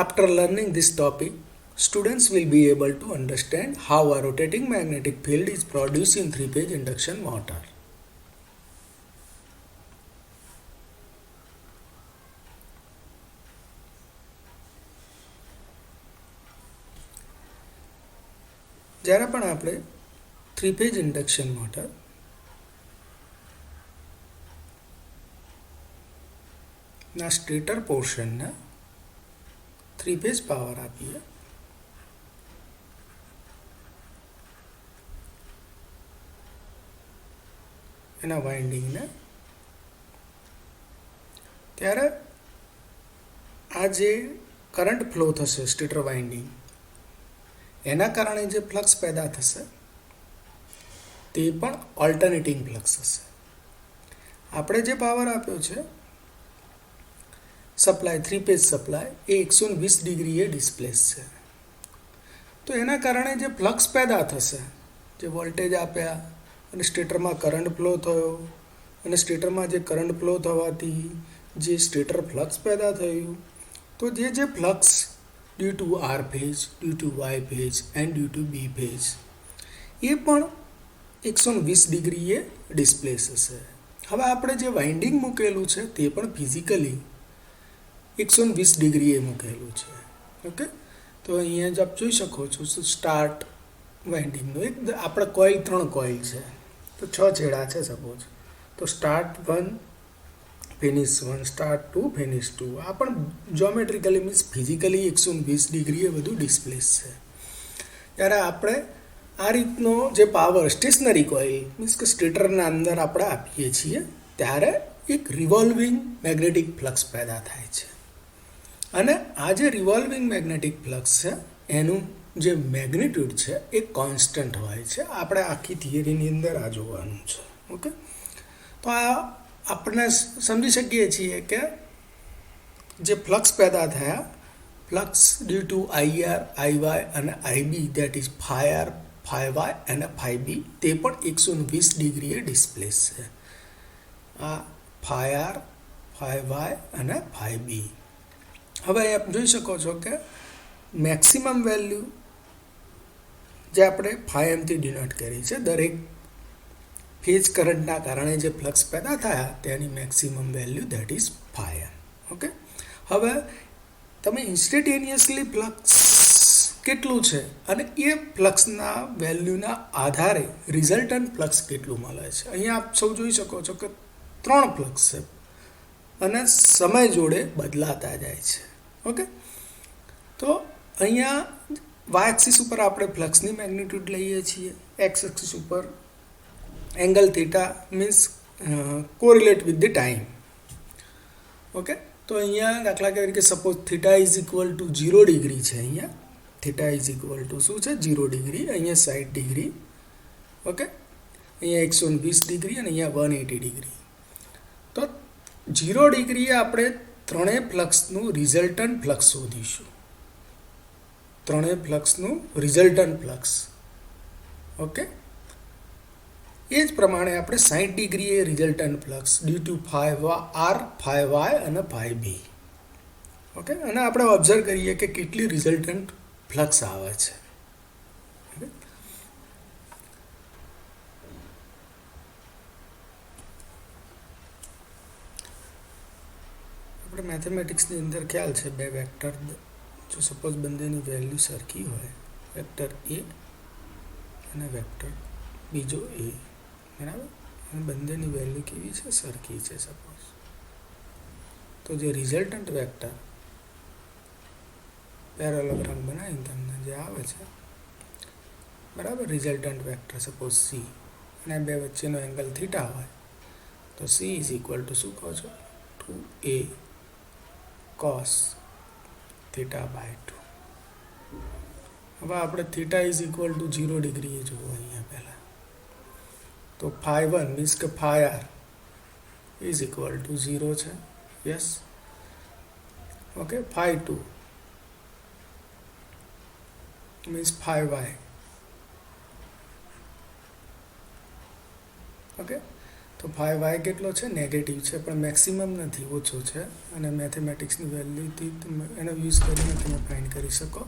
After learning this topic, students will be able to understand how a rotating magnetic field is produced in three-phase induction motor. જ્યારે પણ આપણે three-phase induction motor ના stator પોર્શનને three-phase power આપીએ એના વાઇન્ડિંગને, ત્યારે આ જે કરંટ ફ્લો થશે સ્ટેટર વાઇન્ડિંગ એના કારણે જે ફ્લક્સ પેદા થશે તે પણ ઓલ્ટરનેટિંગ ફ્લક્સ હશે. આપણે જે પાવર આપ્યો છે સપ્લાય, થ્રી-ફેઝ સપ્લાય, એ 120 ડિગ્રીએ ડિસ્પ્લેસ છે. તો એના કારણે જે ફ્લક્સ પેદા થશે, જે વોલ્ટેજ આપ્યા અને સ્ટેટરમાં કરંટ ફ્લો થયો અને સ્ટેટરમાં જે કરંટ ફ્લો થવાથી જે સ્ટેટર ફ્લક્સ પેદા થયું, તો જે flux due to R phase, due to Y phase and due to B phase, એ પણ 120 ડિગ્રીએ ડિસ્પ્લેસ હશે. હવે આપણે જે વાઇન્ડિંગ મૂકેલું છે તે પણ ફિઝિકલી 120 ડિગ્રીએ મૂકેલું છે. ઓકે, તો અહીંયા જ આપ જોઈ શકો છો સ્ટાર્ટ વાઇન્ડિંગનું એક આપણે કોઇલ 3 કોઇલ છે, તો 6 છેડા છે સપોઝ, તો સ્ટાર્ટ 1 ફિનિશ 1, સ્ટાર્ટ 2 ફિનિશ 2. આ પણ જોમેટ્રિકલી મીન્સ ફિઝિકલી 120 ડિગ્રીએ બધું ડિસ્પ્લેસ છે. ત્યારે આપણે આ રીતનો જે પાવર સ્ટેશનરી કોઇલ મીન્સ કે સ્ટેટરના અંદર આપણે આપીએ છીએ ત્યારે એક રિવોલ્વિંગ મેગ્નેટિક ફ્લક્સ પેદા થાય છે. અને આ જે રિવોલ્વિંગ મેગ્નેટિક ફ્લક્સ છે એનું જે મેગ્નિટ્યુડ છે એ કોન્સ્ટન્ટ હોય છે. આપણે આખી થિયરીની અંદર આ જોવાનું છે. ઓકે, તો આ આપણે સમજી શકીએ છીએ કે જે ફ્લક્સ પેદા થયા, flux due to IR, IY અને IB, that is phi R, phi Y અને ફાઈ બી, તે પણ 120 ડિગ્રીએ ડિસ્પ્લેસ છે. આ ફાઈ આર, ફાઈ વાય અને ફાઈ બી. હવે આપ જોઈ શકો છો કે મેક્સિમમ વેલ્યુ જે આપણે ફાઈ એમથી ડિનોટ કરી છે, દરેક ફેઝ કરંટના કારણે જે ફ્લક્સ પેદા થયા તેની maximum value that is phi M. Okay, હવે તમે ઇન્સ્ટન્ટેનિયસલી ફ્લક્સ કેટલું છે અને એ ફ્લક્સના વેલ્યુના આધારે રિઝલ્ટન્ટ ફ્લક્સ કેટલું મળે છે. અહીંયા આપ સૌ જોઈ શકો છો કે 3 ફ્લક્સ છે અને સમય જોડે બદલાતા જાય છે. ઓકે, તો અહીંયા વાય એક્સિસ ઉપર આપણે ફ્લક્સની મેગ્નિટ્યુડ લઈએ છીએ, એક્સ એક્સિસ ઉપર angle theta means correlate with the time. Okay, તો અહીંયા દાખલા તરીકે suppose theta is equal to 0 degree છે. અહીંયા થીટા ઇઝ ઇક્વલ ટુ શું છે? 0 ડિગ્રી. અહીંયા 60 ડિગ્રી. ઓકે, અહીંયા 120 ડિગ્રી અને અહીંયા 180 ડિગ્રી. તો 0 ડિગ્રીએ આપણે ત્રણેય ફ્લક્સનું રિઝલ્ટન્ટ ફ્લક્સ શોધીશું. ત્રણેય ફ્લક્સનું રિઝલ્ટન્ટ ફ્લક્સ. ઓકે, એ જ પ્રમાણે આપણે 60 ડિગ્રીએ resultant flux due to phi R, phi Y અને ફાઈ બી. ઓકે, અને આપણે ઓબ્ઝર્વ કરીએ કે કેટલી રિઝલ્ટન્ટ ફ્લક્સ આવે છે. આપણે મેથેમેટિક્સની અંદર ખ્યાલ છે બે વેક્ટર, જો સપોઝ બંનેની વેલ્યુ સરખી હોય, વેક્ટર એ અને વેક્ટર બીજો એ, બરાબર, અને બંનેની વેલ્યુ કેવી છે? સરખી છે સપોઝ, તો જે રિઝલ્ટન્ટ વેક્ટર પેરેલોગ્રામ બનાવીને તમને જે આવે છે, બરાબર, રિઝલ્ટન્ટ વેક્ટર સપોઝ સી, અને બે વચ્ચેનો એંગલ થીટા હોય તો સી ઇઝ ઇક્વલ ટુ શું કહો છો? 2a cos theta by 2. હવે આપણે થીટા ઇઝ ઇક્વલ ટુ 0 ડિગ્રીએ જુઓ અહીંયા પહેલાં, તો ફાઈ 1 મીન્સ કે phi R is equal to 0 છે. Yes. Okay, phi 2 means phi Y. Okay, તો 5y કેટલો છે? નેગેટિવ છે, પણ મેક્સિમમ નથી, ઓછો છે. અને મેથેમેટિક્સની વેલ્યુથી તમે એનો યુઝ કરીને તમે ફાઇન્ડ કરી શકો.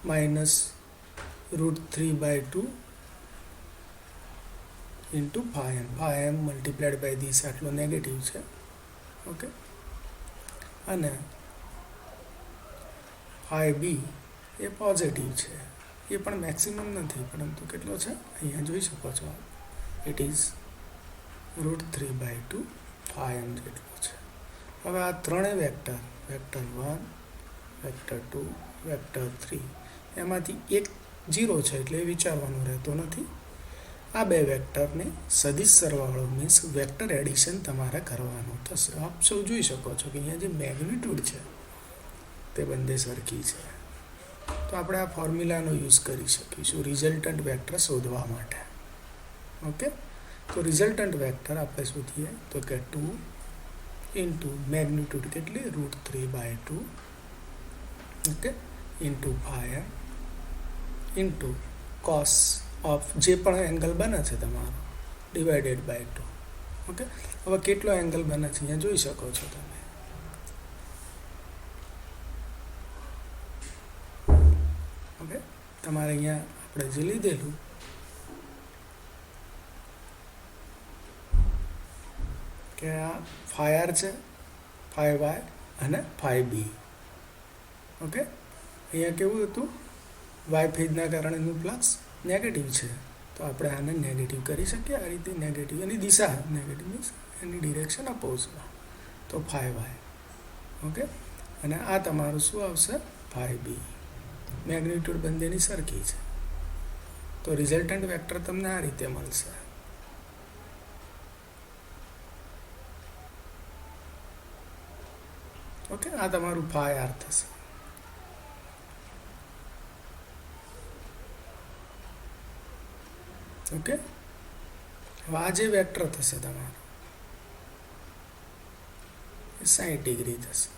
-√3/2 into 5m. 5m multiplied by this આટલો નેગેટિવ છે. ઓકે, અને 5b એ પોઝિટિવ છે, એ પણ મેક્સિમમ નથી, પરંતુ કેટલો છે અહીંયા જોઈ શકો છો. ઇટ ઇઝ √3/2 5m જેટલો છે. હવે આ ત્રણેય વેક્ટર, વેક્ટર 1, વેક્ટર 2, વેક્ટર 3, એમાંથી એક 0 છે, એટલે એ વિચારવાનું રહેતો નથી. આ બે વેક્ટરને સદિશ સરવાળો મીન્સ વેક્ટર એડિશન તમારે કરવાનું થશે. આપ સૌ જોઈ શકો છો કે અહીંયા જે મેગ્નિટ્યુડ છે તે બંને સરખી છે. તો આપણે આ ફોર્મ્યુલાનો યુઝ કરી શકીશું રિઝલ્ટન્ટ વેક્ટર શોધવા માટે. ઓકે, તો રિઝલ્ટન્ટ વેક્ટર આપણે શોધીએ તો કે 2 ઇન્ટુ મેગ્નિટ્યુડ કેટલી? √3/2, okay, into 5m into cos of જે પણ એંગલ બને છે તમારો ડિવાઇડેડ બાય 2. ઓકે, હવે કેટલો એંગલ બને છે અહીંયા જોઈ શકો છો તમે. ઓકે, તમારે અહીંયા આપણે જે લીધેલું કે આ 5r છે, 5y અને 5b. ઓકે, અહીંયા કેવું હતું? વાય ફેઝના કારણે એનું ફ્લક્સ નેગેટિવ છે, તો આપણે આને નેગેટિવ કરી શકીએ આ રીતે. નેગેટિવ એની દિશા નેગેટિવ મીન્સ એની ડિરેક્શન અપોઝમાં, તો 5y. ઓકે, અને આ તમારું શું આવશે? 5b. મેગ્નિટ્યુડ બંનેની સરખી છે, તો રિઝલ્ટન્ટ વેક્ટર તમને આ રીતે મળશે. ઓકે, આ તમારું 5r થશે. ઓકે, હવે આ જે વેક્ટર થશે તમારું એ 60 ડિગ્રી થશે.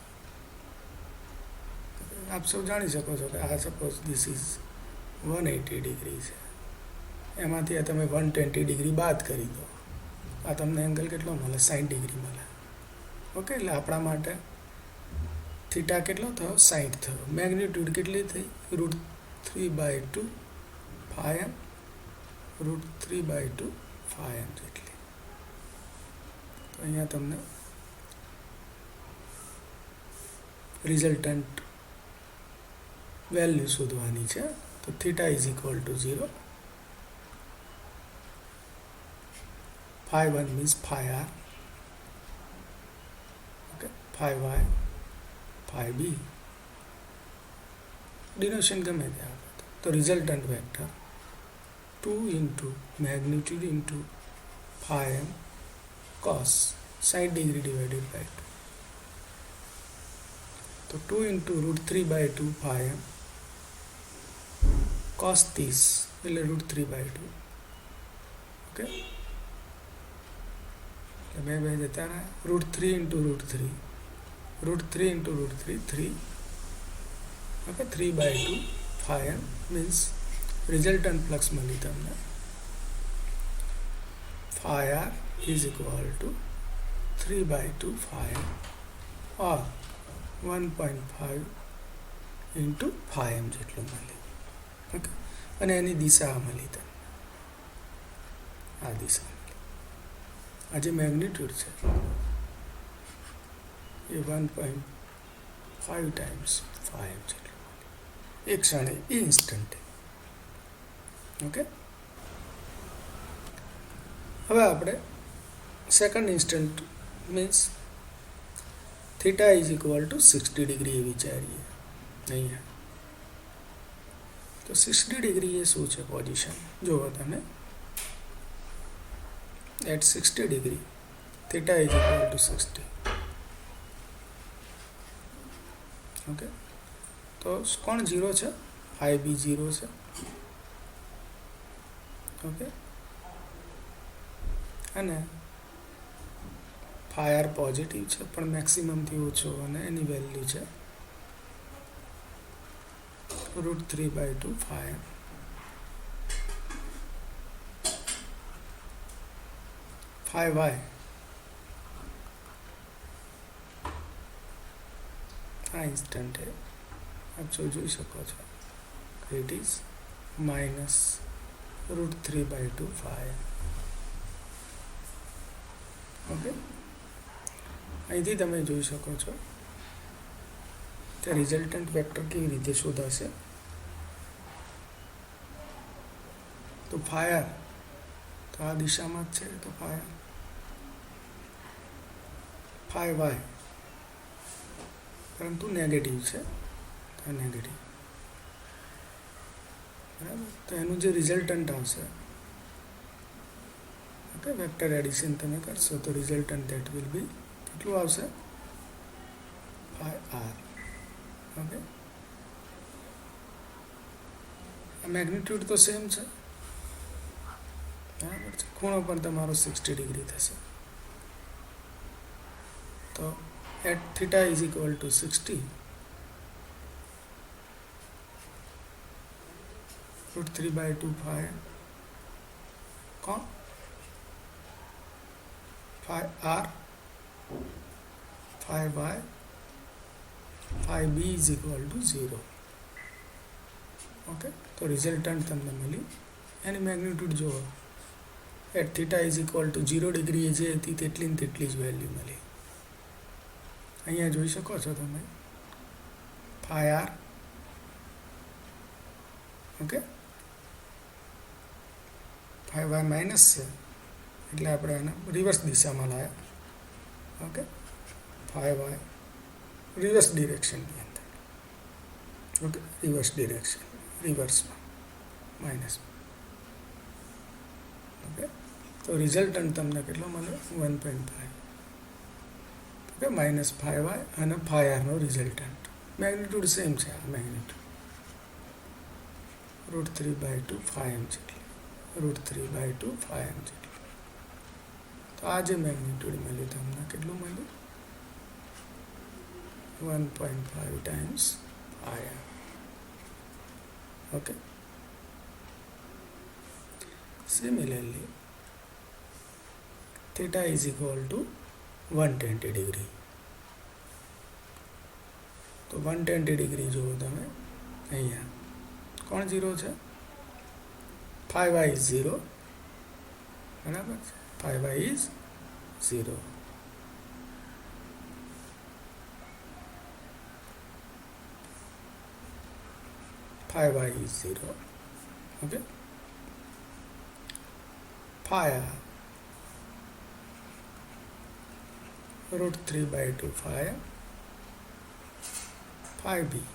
આપ સૌ જાણી શકો છો કે આ સપોઝ ધીસ ઇઝ 180 ડિગ્રી છે, એમાંથી આ તમે 120 ડિગ્રી બાદ કરી દો, આ તમને એંગલ કેટલો મળે? 60 ડિગ્રી મળે. ઓકે, એટલે આપણા માટે થીટા કેટલો થયો? 60 થયો. મેગ્નિટ્યુડ કેટલી થઈ? √3/2 5m, √3/2 5m જેટલી. તો અહીંયા તમને રિઝલ્ટન્ટ વેલ્યુ શોધવાની છે. તો theta is equal to 0, 5(1) means 5r, okay, 5y, 5b, denotation ગમે તે આપે. તો resultant vector 2 into magnitude into 5m cos 60 degree divided by 2. તો 2 ઇન્ટુ √3/2 5m cos 30 એટલે √3/2. ઓકે, એટલે બે જતા રહ્યા. √3 into √3, √3 into √3 3. Okay, 3/2 5m means resultant flux મળી તમને 5r is equal two 3/2 5m or 1.5 into 5m જેટલું મળી. ઓકે, અને એની દિશા મળી તમને આ દિશા. આ જે મેગ્નિટ્યુડ છે એ 1.5 ટાઈમ્સ 5m જેટલું મળી એક ક્ષણે, એ ઇન્સ્ટન્ટે. ઓકે, હવે આપણે second instant means theta is equal to 60 degree એ વિચારીએ અહીંયા. તો 60 ડિગ્રી એ શું છે પોઝિશન? જુઓ તમે, at 60 degree theta is equal to 60. Okay, તો કોણ 0 છે? 5b 0 છે. ઓકે, અને 5r પોઝિટિવ છે પણ મેક્સિમમથી ઓછો, અને એની વેલ્યુ છે √3/2 5m. ફાઈ વાય આ ઇન્સ્ટન્ટે આપ જોઈ શકો છો ઇટ ઇઝ -√3/2 ફાઈ. ઓકે, અહીંથી તમે જોઈ શકો છો કે રિઝલ્ટન્ટ વેક્ટર કેવી રીતે શોધાશે. તો ફાયર તો આ દિશામાં જ છે, તો ફાયર ફાઈ વાય પરંતુ નેગેટિવ છે, તો નેગેટિવ. બરાબર, તો એનું જે રિઝલ્ટન્ટ આવશે, ઓકે, વેક્ટર એડિશન તમે કરશો તો રિઝલ્ટન્ટ ધેટ વિલ બી કેટલું આવશે, ફાઈ આર. ઓકે, મેગ્નિટ્યુડ તો સેમ છે, બરાબર છે, ખૂણો પણ તમારો 60 ડિગ્રી થશે. તો at theta is equal to 60 √3/2 phi કોણ phi R phi Y phi B is equal to 0. Okay, તો રિઝલ્ટન્ટ તમને મળ્યું. એની મેગ્નિટ્યુડ જુઓ, at theta is equal to 0 ડિગ્રીએ જે હતી તેટલી ને તેટલી જ વેલ્યુ મળી. અહીંયા જોઈ શકો છો તમે phi R. Okay, phi Y minus છે એટલે આપણે આને રિવર્સ દિશામાં લાવ્યા. ઓકે, ફાઈ વાય રિવર્સ ડિરેક્શનની અંદર. ઓકે, રિવર્સ ડિરેક્શન, રિવર્સમાં માઇનસમાં. ઓકે, તો રિઝલ્ટન્ટ તમને કેટલો મળે, 1.5. ઓકે, માઇનસ ફાઈ વાય અને ફાઈ આરનો રિઝલ્ટન્ટ. મેગ્નિટ્યુડ સેમ છે, આ મેગ્નિટ્યુડ √3/2 ફાઈ એમ જેટલી, √3/2 ફાઈ એમ જેટલી. તો આ જે મેગ્નિટ્યુડ મળ્યું તમને કેટલું મળ્યું, 1.5 times phi R. Okay, similarly theta is equal to 120 degree. તો 120 ડિગ્રી જુઓ તમે, અહીંયા કોણ 0 છે, ફાઈ વાય ઇઝ 0. બરાબર છે, phi Y is 0. Phi Y is 0. Okay, phi R √3/2 phi phi B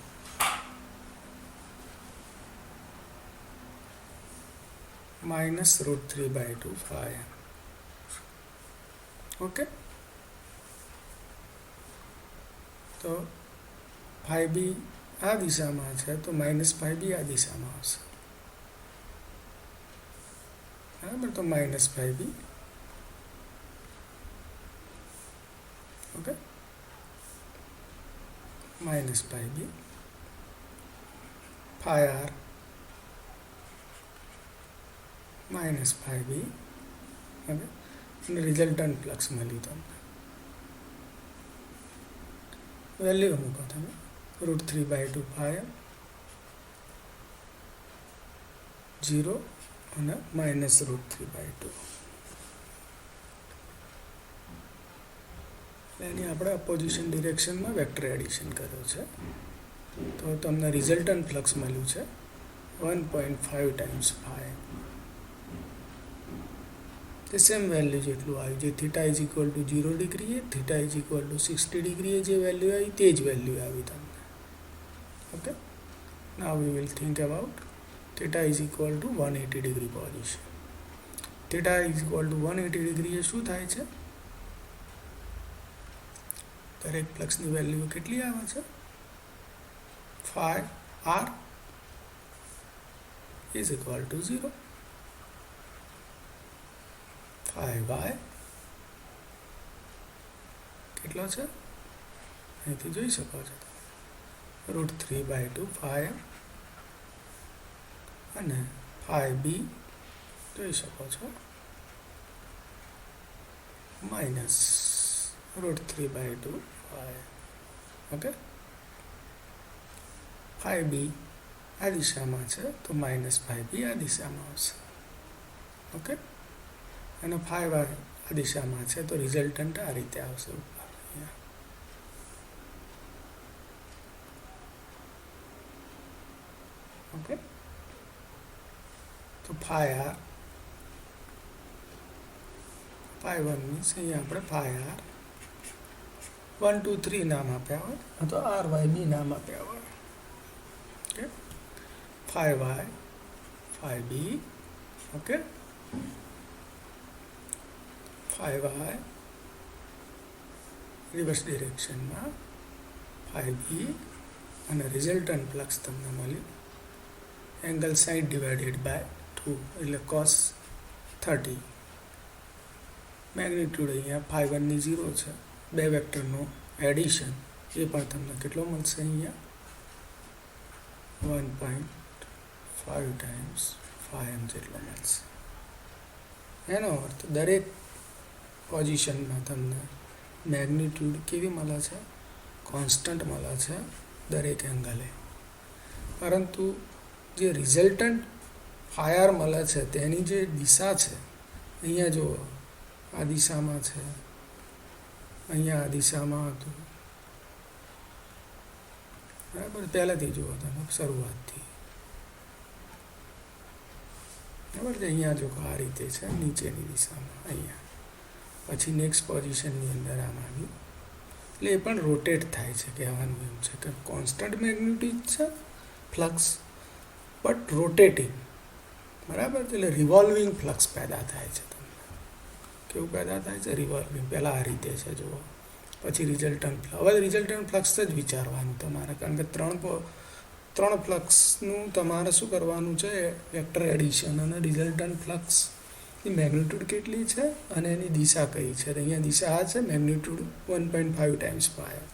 -√3/2 phi. Okay, તો ફાઈ બી આ દિશામાં છે તો માઇનસ ફાઈ બી આ દિશામાં આવશે. બરાબર, તો minus phi B. Okay, minus phi બી phi R minus phi B. Okay, અને રિઝલ્ટન્ટ ફ્લક્સ મળ્યું તમને. વેલ્યુ મૂકો તમે, √3/2 ફાઈ 0 અને -√3/2. એની આપણે અપોઝિશન ડિરેક્શનમાં વેક્ટર એડિશન કર્યો છે. તો તમને રિઝલ્ટન્ટ ફ્લક્સ મળ્યું છે 1.5 ટાઈમ્સ ફાઈ. તે સેમ વેલ્યુ જેટલું આવ્યું, જે થીટા ઇઝ ઇક્વલ ટુ 0 ડિગ્રીએ, થીટા ઇઝ ઇક્વલ ટુ 60 ડિગ્રીએ જે વેલ્યુ આવી તે જ વેલ્યુ આવી તમને. Okay, now we will think about theta is equal to 180 degree position. Theta is equal to 180 ડિગ્રીએ શું થાય છે, દરેક ફ્લક્સની વેલ્યુ કેટલી આવે છે, phi R is equal to 0. Phi Y કેટલો છે, અહીંથી જોઈ શકો છો √3/2 ફાઈ અને ફાઈ બી જોઈ શકો છો minus √3/2 phi. Okay, phi B આ દિશામાં છે તો માઇનસ ફાઈ બી આ દિશામાં આવશે. ઓકે, અને ફાઈ વાય આ દિશામાં છે તો રિઝલ્ટન્ટ આ રીતે આવશે ઉપર અહીંયા. ઓકે, તો phi R phi one means અહીંયા આપણે ફાઈ આર 1 2 3 નામ આપ્યા હોય અથવા આર વાય બી નામ આપ્યા હોય. Okay, phi Y phi B. Okay, phi Y reverse ડિરેક્શનમાં ફાઈ બી અને રિઝલ્ટન્ટ ફ્લક્સ તમને મળ્યું એંગલ 60/2 એટલે cos 30. મેગ્નિટ્યુડ અહીંયા ફાઈ વનની 0 છે. બે વેક્ટરનું એડિશન એ પણ તમને કેટલો મળશે અહીંયા 1.5 ટાઈમ્સ ફાઈ એમ જેટલો મળશે. એનો અર્થ દરેક પોઝિશનમાં તમને મેગ્નિટ્યુડ કેવી મળે છે? કોન્સ્ટન્ટ મળે છે દરેક એંગલે. પરંતુ જે રિઝલ્ટન્ટ ફાયર મળે છે તેની જે દિશા છે અહીંયા જો આ દિશામાં છે, અહીંયા આ દિશામાં હતું, બરાબર? પહેલાંથી જુઓ તમે શરૂઆતથી, બરાબર છે? અહીંયા જો આ રીતે છે નીચેની દિશામાં અહીંયા, પછી નેક્સ્ટ પોઝિશનની અંદર આમ આવ્યું એટલે એ પણ રોટેટ થાય છે. કહેવાનું એમ છે કે કોન્સ્ટન્ટ મેગ્નિટ્યુડ છે ફ્લક્સ બટ રોટેટિંગ, બરાબર? એટલે રિવોલ્વિંગ ફ્લક્સ પેદા થાય છે. તમને કેવું પેદા થાય છે? રિવોલ્વિંગ. પહેલાં આ રીતે છે જુઓ, પછી રિઝલ્ટન્ટ ફ્લક્સ. હવે રિઝલ્ટન્ટ ફ્લક્સ જ વિચારવાનું તમારે, કારણ કે ત્રણ ફ્લક્સનું તમારે શું કરવાનું છે? વેક્ટર એડિશન અને રિઝલ્ટન્ટ ફ્લક્સની મેગ્નિટ્યુડ કેટલી છે અને એની દિશા કઈ છે. અહીંયા દિશા આ છે, મેગ્નિટ્યુડ 1.5 ટાઈમ્સ ફાઈ.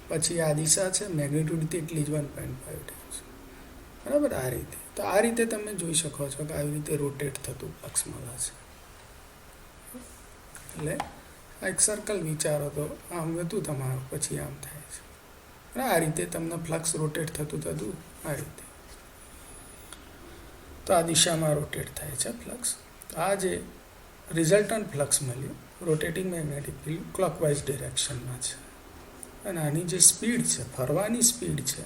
પછી આ દિશા છે, મેગ્નિટ્યુડ તેટલી જ 1.5 ટાઈમ્સ, બરાબર? આ રીતે. તો આ રીતે તમે જોઈ શકો છો કે આવી રીતે રોટેટ થતું ફ્લક્સ મળે છે. એટલે આ એક સર્કલ વિચારો તો આમ હતું તમારું, પછી આમ થાય છે. આ રીતે તમને ફ્લક્સ રોટેટ થતું આ રીતે, તો આ દિશામાં રોટેટ થાય છે ફ્લક્સ. આ જે રિઝલ્ટન્ટ ફ્લક્સ મળ્યું રોટેટિંગ મેગ્નેટિક ફિલ્ડ ક્લોકવાઇઝ ડિરેક્શનમાં છે. અને આની જે સ્પીડ છે, ફરવાની સ્પીડ છે,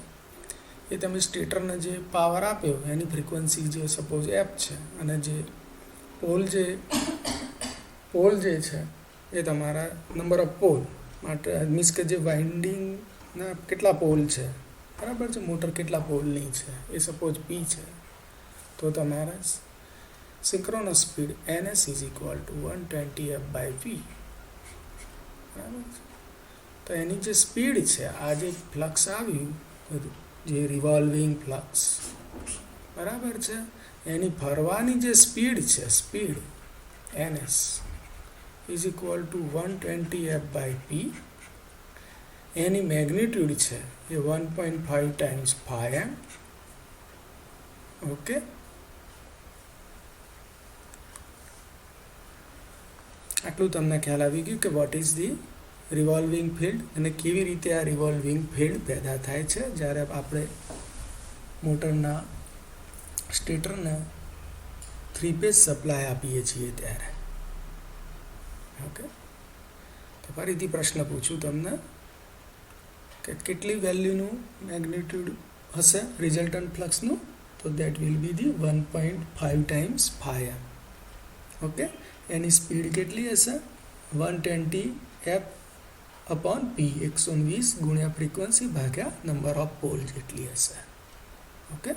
એ તમે સ્ટેટરને જે પાવર આપ્યો એની ફ્રીક્વન્સી જે સપોઝ એફ છે, અને જે પોલ જે છે એ તમારા નંબર ઓફ પોલ માટે મીન્સ કે જે વાઇન્ડિંગના કેટલા પોલ છે, બરાબર છે? મોટર કેટલા પોલની છે એ સપોઝ પી છે, તો તમારે સિંક્રોનસ સ્પીડ NS = 120 f/p, બરાબર છે? તો એની જે સ્પીડ છે, આ જે ફ્લક્સ આવ્યું જે રિવોલ્વિંગ ફ્લક્સ, બરાબર છે, એની ફરવાની જે સ્પીડ છે, સ્પીડ NS = 120 f/p. એની મેગ્નિટ્યુડ છે એ 1.5 ટાઈમ્સ ફાઈ એમ. ઓકે, આટલું તમને ખ્યાલ આવી ગયું કે what is the revolving field અને કેવી રીતે આ રિવોલ્વિંગ ફિલ્ડ પેદા થાય છે જ્યારે આપણે મોટરના સ્ટેટરને 3 ફેઝ સપ્લાય આપીએ છીએ ત્યારે. ઓકે, તો ફરીથી પ્રશ્ન પૂછું તમને કે કેટલી વેલ્યુનું મેગ્નિટ્યુડ હશે રિઝલ્ટન્ટ ફ્લક્સનું? તો that will be the 1.5 times phi M. Okay, એની સ્પીડ કેટલી હશે? 120 f/p, 120 ગુણ્યા ફ્રીક્વન્સી ભાગ્યા નંબર ઓફ પોલ જેટલી હશે. ઓકે.